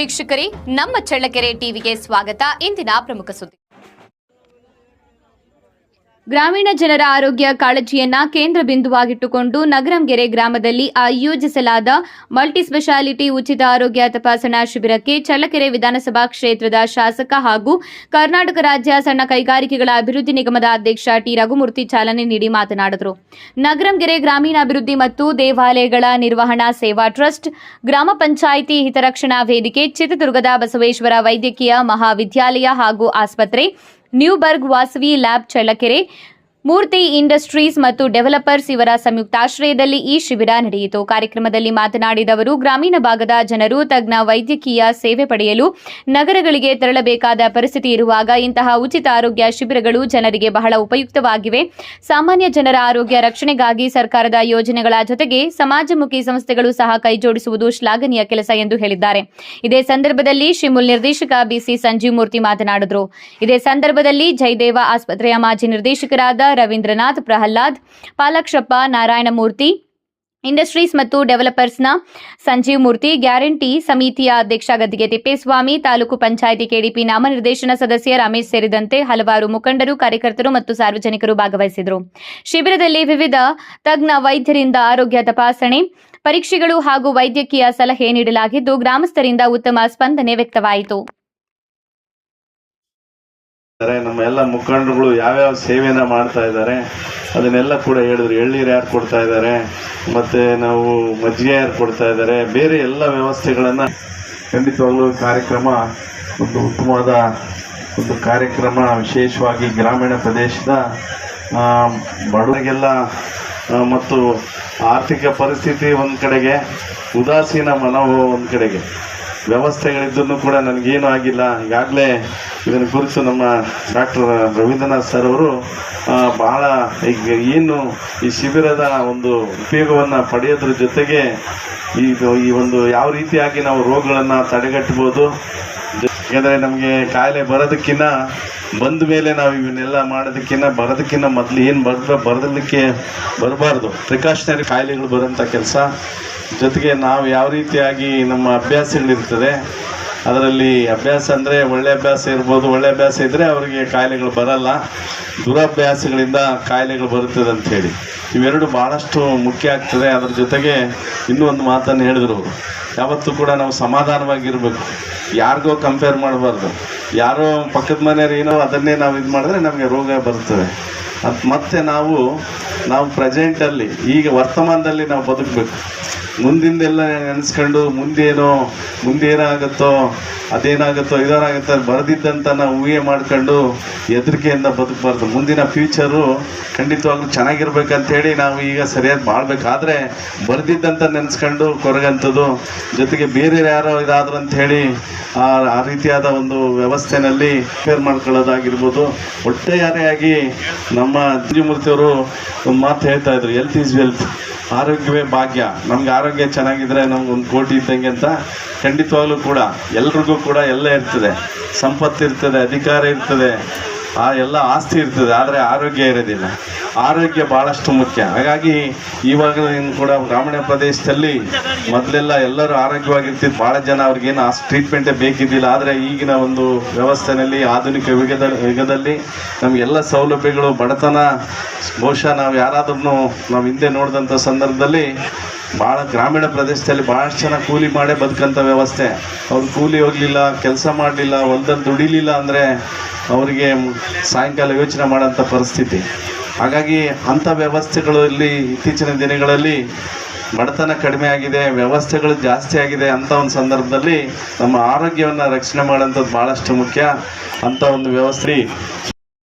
ವೀಕ್ಷಕರೇ, ನಮ್ಮ ಚಳ್ಳಕೆರೆ ಟಿವಿಗೆ ಸ್ವಾಗತ. ಇಂದಿನ ಪ್ರಮುಖ ಸುದ್ದಿ. ಗ್ರಾಮೀಣ ಜನರ ಆರೋಗ್ಯ ಕಾಳಜಿಯನ್ನ ಕೇಂದ್ರ ಬಿಂದುವಾಗಿಟ್ಟುಕೊಂಡು ನಗರಂಗೆರೆ ಗ್ರಾಮದಲ್ಲಿ ಆಯೋಜಿಸಲಾದ ಮಲ್ಟಿ ಸ್ಪೆಷಾಲಿಟಿ ಉಚಿತ ಆರೋಗ್ಯ ತಪಾಸಣಾ ಶಿಬಿರಕ್ಕೆ ಚಳ್ಳಕೆರೆ ವಿಧಾನಸಭಾ ಕ್ಷೇತ್ರದ ಶಾಸಕ ಹಾಗೂ ಕರ್ನಾಟಕ ರಾಜ್ಯ ಸಣ್ಣ ಕೈಗಾರಿಕೆಗಳ ಅಭಿವೃದ್ಧಿ ನಿಗಮದ ಅಧ್ಯಕ್ಷ ಟಿ ರಘುಮೂರ್ತಿ ಚಾಲನೆ ನೀಡಿ ಮಾತನಾಡಿದರು. ನಗರಂಗೆರೆ ಗ್ರಾಮೀಣಾಭಿವೃದ್ಧಿ ಮತ್ತು ದೇವಾಲಯಗಳ ನಿರ್ವಹಣಾ ಸೇವಾ ಟ್ರಸ್ಟ್, ಗ್ರಾಮ ಪಂಚಾಯಿತಿ ಹಿತರಕ್ಷಣಾ ವೇದಿಕೆ, ಚಿತ್ರದುರ್ಗದ ಬಸವೇಶ್ವರ ವೈದ್ಯಕೀಯ ಮಹಾವಿದ್ಯಾಲಯ ಹಾಗೂ ಆಸ್ಪತ್ರೆ, ನ್ಯೂಬರ್ಗ್ ವಾಸವಿ ಲ್ಯಾಬ್ ಚಳ್ಳಕೆರೆ, ಮೂರ್ತಿ ಇಂಡಸ್ಟ್ರೀಸ್ ಮತ್ತು ಡೆವಲಪರ್ಸ್ ಇವರ ಸಂಯುಕ್ತಾಶ್ರಯದಲ್ಲಿ ಈ ಶಿಬಿರ ನಡೆಯಿತು. ಕಾರ್ಯಕ್ರಮದಲ್ಲಿ ಮಾತನಾಡಿದ ಅವರು, ಗ್ರಾಮೀಣ ಭಾಗದ ಜನರು ತಜ್ಞ ವೈದ್ಯಕೀಯ ಸೇವೆ ಪಡೆಯಲು ನಗರಗಳಿಗೆ ತೆರಳಬೇಕಾದ ಪರಿಸ್ಥಿತಿ ಇರುವಾಗ ಇಂತಹ ಉಚಿತ ಆರೋಗ್ಯ ಶಿಬಿರಗಳು ಜನರಿಗೆ ಬಹಳ ಉಪಯುಕ್ತವಾಗಿವೆ. ಸಾಮಾನ್ಯ ಜನರ ಆರೋಗ್ಯ ರಕ್ಷಣೆಗಾಗಿ ಸರ್ಕಾರದ ಯೋಜನೆಗಳ ಜೊತೆಗೆ ಸಮಾಜಮುಖಿ ಸಂಸ್ಥೆಗಳು ಸಹ ಕೈಜೋಡಿಸುವುದು ಶ್ಲಾಘನೀಯ ಕೆಲಸ ಎಂದು ಹೇಳಿದ್ದಾರೆ. ಇದೇ ಸಂದರ್ಭದಲ್ಲಿ ಶಿಮುಲ್ ನಿರ್ದೇಶಕ ಬಿಸಿ ಸಂಜೀವ್ ಮೂರ್ತಿ ಮಾತನಾಡಿದರು. ಇದೇ ಸಂದರ್ಭದಲ್ಲಿ ಜಯದೇವ ಆಸ್ಪತ್ರೆಯ ಮಾಜಿ ನಿರ್ದೇಶಕರಾದ ರವೀಂದ್ರನಾಥ್, ಪ್ರಹ್ಲಾದ್, ಪಾಲಕ್ಷಪ್ಪ, ನಾರಾಯಣಮೂರ್ತಿ, ಇಂಡಸ್ಟ್ರೀಸ್ ಮತ್ತು ಡೆವಲಪರ್ಸ್ನ ಸಂಜೀವ್ ಮೂರ್ತಿ, ಗ್ಯಾರಂಟಿ ಸಮಿತಿಯ ಅಧ್ಯಕ್ಷ ಗದ್ದಿಗೆ ತಿಪ್ಪೇಸ್ವಾಮಿ, ತಾಲೂಕು ಪಂಚಾಯಿತಿ ಕೆಡಿಪಿ ನಾಮನಿರ್ದೇಶನ ಸದಸ್ಯ ರಮೇಶ್ ಸೇರಿದಂತೆ ಹಲವಾರು ಮುಖಂಡರು, ಕಾರ್ಯಕರ್ತರು ಮತ್ತು ಸಾರ್ವಜನಿಕರು ಭಾಗವಹಿಸಿದರು. ಶಿಬಿರದಲ್ಲಿ ವಿವಿಧ ತಜ್ಞ ವೈದ್ಯರಿಂದ ಆರೋಗ್ಯ ತಪಾಸಣೆ, ಪರೀಕ್ಷೆಗಳು ಹಾಗೂ ವೈದ್ಯಕೀಯ ಸಲಹೆ ನೀಡಲಾಗಿದ್ದು, ಗ್ರಾಮಸ್ಥರಿಂದ ಉತ್ತಮ ಸ್ಪಂದನೆ ವ್ಯಕ್ತವಾಯಿತು. ನಮ್ಮ ಎಲ್ಲ ಮುಖಂಡರುಗಳು ಯಾವ್ಯಾವ ಸೇವೆನ ಮಾಡ್ತಾ ಇದ್ದಾರೆ ಅದನ್ನೆಲ್ಲ ಕೂಡ ಹೇಳಿದ್ರು. ಎಳ್ನೀರು ಯಾರು ಕೊಡ್ತಾ ಇದ್ದಾರೆ, ಮತ್ತು ನಾವು ಮಜ್ಜಿಗೆ ಯಾರು ಕೊಡ್ತಾ ಇದ್ದಾರೆ, ಬೇರೆ ಎಲ್ಲ ವ್ಯವಸ್ಥೆಗಳನ್ನು ಖಂಡಿತವಾಗ್ಲೂ ಕಾರ್ಯಕ್ರಮ ಒಂದು ಉತ್ತಮವಾದ ಒಂದು ಕಾರ್ಯಕ್ರಮ. ವಿಶೇಷವಾಗಿ ಗ್ರಾಮೀಣ ಪ್ರದೇಶದ ಬಡವರಿಗೆಲ್ಲ ಮತ್ತು ಆರ್ಥಿಕ ಪರಿಸ್ಥಿತಿ ಒಂದು ಕಡೆಗೆ, ಉದಾಸೀನ ಮನೋಭಾವ ಒಂದು ಕಡೆಗೆ, ವ್ಯವಸ್ಥೆಗಳಿದ್ದೂ ಕೂಡ ನನಗೇನು ಆಗಿಲ್ಲ. ಈಗಾಗಲೇ ಇದನ್ನು ಕುರಿತು ನಮ್ಮ ಡಾಕ್ಟರ್ ರವೀಂದ್ರನಾಥ್ ಸರ್ ಅವರು ಭಾಳ ಈಗ ಏನು ಈ ಶಿಬಿರದ ಒಂದು ಉಪಯೋಗವನ್ನು ಪಡೆಯೋದ್ರ ಜೊತೆಗೆ ಈ ಒಂದು ಯಾವ ರೀತಿಯಾಗಿ ನಾವು ರೋಗಗಳನ್ನು ತಡೆಗಟ್ಟಬೋದು, ಯಾಕೆಂದರೆ ನಮಗೆ ಕಾಯಿಲೆ ಬರೋದಕ್ಕಿಂತ ಬಂದ ಮೇಲೆ ನಾವು ಇವನ್ನೆಲ್ಲ ಮಾಡೋದಕ್ಕಿಂತ ಬರೋದಕ್ಕಿಂತ ಮೊದಲು ಏನು ಬರೋದಕ್ಕೆ ಬರಬಾರ್ದು, ಪ್ರಿಕಾಷನರಿ ಕಾಯಿಲೆಗಳು ಬರೋಂಥ ಕೆಲಸ. ಜೊತೆಗೆ ನಾವು ಯಾವ ರೀತಿಯಾಗಿ ನಮ್ಮ ಅಭ್ಯಾಸಗಳಿರ್ತದೆ, ಅದರಲ್ಲಿ ಅಭ್ಯಾಸ ಅಂದರೆ ಒಳ್ಳೆ ಅಭ್ಯಾಸ ಇರ್ಬೋದು, ಒಳ್ಳೆ ಅಭ್ಯಾಸ ಇದ್ದರೆ ಅವರಿಗೆ ಕಾಯಿಲೆಗಳು ಬರಲ್ಲ, ದುರಭ್ಯಾಸಗಳಿಂದ ಕಾಯಿಲೆಗಳು ಬರುತ್ತದೆ ಅಂಥೇಳಿ ಇವೆರಡು ಭಾಳಷ್ಟು ಮುಖ್ಯ ಆಗ್ತದೆ. ಅದರ ಜೊತೆಗೆ ಇನ್ನೂ ಒಂದು ಮಾತನ್ನು ಹೇಳಿದ್ರು ಅವರು, ಯಾವತ್ತೂ ಕೂಡ ನಾವು ಸಮಾಧಾನವಾಗಿರಬೇಕು, ಯಾರಿಗೋ ಕಂಪೇರ್ ಮಾಡಬಾರ್ದು. ಯಾರೋ ಪಕ್ಕದ ಮನೆಯವ್ರು ಏನೋ ಅದನ್ನೇ ನಾವು ಇದು ಮಾಡಿದ್ರೆ ನಮಗೆ ರೋಗ ಬರ್ತದೆ. ಅದು ಮತ್ತೆ ನಾವು ಪ್ರೆಸೆಂಟಲ್ಲಿ ಈಗ ವರ್ತಮಾನದಲ್ಲಿ ನಾವು ಬದುಕಬೇಕು. ಮುಂದಿಂದೆಲ್ಲ ನೆನೆಸ್ಕೊಂಡು ಮುಂದೆ ಏನಾಗುತ್ತೋ ಅದೇನಾಗುತ್ತೋ ಇದಾಗುತ್ತೋ ಬರೆದಿದ್ದಂತ ನಾವು ಊಹೆ ಮಾಡ್ಕೊಂಡು ಹೆದರಿಕೆಯಿಂದ ಬದುಕಬಾರ್ದು. ಮುಂದಿನ ಫ್ಯೂಚರು ಖಂಡಿತವಾಗ್ಲೂ ಚೆನ್ನಾಗಿರ್ಬೇಕಂತೇಳಿ ನಾವು ಈಗ ಸರಿಯಾಗಿ ಮಾಡಬೇಕಾದ್ರೆ ಬರೆದಿದ್ದಂತ ನೆನೆಸ್ಕೊಂಡು ಕೊರಗಂಥದ್ದು, ಜೊತೆಗೆ ಬೇರೆ ಯಾರೋ ಇದಾದ್ರು ಅಂಥೇಳಿ ಆ ರೀತಿಯಾದ ಒಂದು ವ್ಯವಸ್ಥೆನಲ್ಲಿ ಫೇರ್ ಮಾಡ್ಕೊಳ್ಳೋದಾಗಿರ್ಬೋದು. ಒಟ್ಟಾರೆಯಾಗಿ ನಮ್ಮ ಮೂರ್ತಿಯವರು ಒಂದು ಮಾತು ಹೇಳ್ತಾ ಇದ್ರು, ಹೆಲ್ತ್ ಈಸ್ ವೆಲ್ತ್, ಆರೋಗ್ಯವೇ ಭಾಗ್ಯ. ನಮ್ಗೆ ಆರೋಗ್ಯ ಚೆನ್ನಾಗಿದ್ರೆ ನಮ್ಗೆ ಒಂದು ಕೋಟಿ ಇದ್ದಂಗೆ ಅಂತ. ಖಂಡಿತವಾಗ್ಲೂ ಕೂಡ ಎಲ್ರಿಗೂ ಕೂಡ ಎಲ್ಲ ಇರ್ತದೆ, ಸಂಪತ್ತು ಇರ್ತದೆ, ಅಧಿಕಾರ ಇರ್ತದೆ, ಆ ಎಲ್ಲ ಆಸ್ತಿ ಇರ್ತದೆ, ಆದರೆ ಆರೋಗ್ಯ ಇರೋದಿಲ್ಲ. ಆರೋಗ್ಯ ಭಾಳಷ್ಟು ಮುಖ್ಯ. ಹಾಗಾಗಿ ಇವಾಗ ಕೂಡ ಗ್ರಾಮೀಣ ಪ್ರದೇಶದಲ್ಲಿ ಮೊದಲೆಲ್ಲ ಎಲ್ಲರೂ ಆರೋಗ್ಯವಾಗಿರ್ತಿದ್ದು, ಭಾಳ ಜನ ಅವ್ರಿಗೇನು ಟ್ರೀಟ್ಮೆಂಟೇ ಬೇಕಿದ್ದಿಲ್ಲ. ಆದರೆ ಈಗಿನ ಒಂದು ವ್ಯವಸ್ಥೆಯಲ್ಲಿ, ಆಧುನಿಕ ಯುಗದಲ್ಲಿ ನಮಗೆಲ್ಲ ಸೌಲಭ್ಯಗಳು, ಬಡತನ ಬಹುಶಃ ನಾವು ಯಾರಾದ್ರೂ ನಾವು ಹಿಂದೆ ನೋಡಿದಂಥ ಸಂದರ್ಭದಲ್ಲಿ ಭಾಳ ಗ್ರಾಮೀಣ ಪ್ರದೇಶದಲ್ಲಿ ಭಾಳಷ್ಟು ಜನ ಕೂಲಿ ಮಾಡೇ ಬದುಕಂಥ ವ್ಯವಸ್ಥೆ. ಅವ್ರು ಕೂಲಿ ಹೋಗಲಿಲ್ಲ, ಕೆಲಸ ಮಾಡಲಿಲ್ಲ, ಹೊಲದಲ್ಲಿ ದುಡಿಲಿಲ್ಲ ಅಂದರೆ ಅವರಿಗೆ ಸಾಯಂಕಾಲ ಯೋಚನೆ ಮಾಡೋಂಥ ಪರಿಸ್ಥಿತಿ. ಹಾಗಾಗಿ ಅಂಥ ವ್ಯವಸ್ಥೆಗಳಲ್ಲಿ ಇತ್ತೀಚಿನ ದಿನಗಳಲ್ಲಿ ಬಡತನ ಕಡಿಮೆ ಆಗಿದೆ, ವ್ಯವಸ್ಥೆಗಳು ಜಾಸ್ತಿ ಆಗಿದೆ. ಅಂಥ ಒಂದು ಸಂದರ್ಭದಲ್ಲಿ ನಮ್ಮ ಆರೋಗ್ಯವನ್ನು ರಕ್ಷಣೆ ಮಾಡೋಂಥದ್ದು ಭಾಳಷ್ಟು ಮುಖ್ಯ. ಅಂಥ ಒಂದು ವ್ಯವಸ್ಥೆ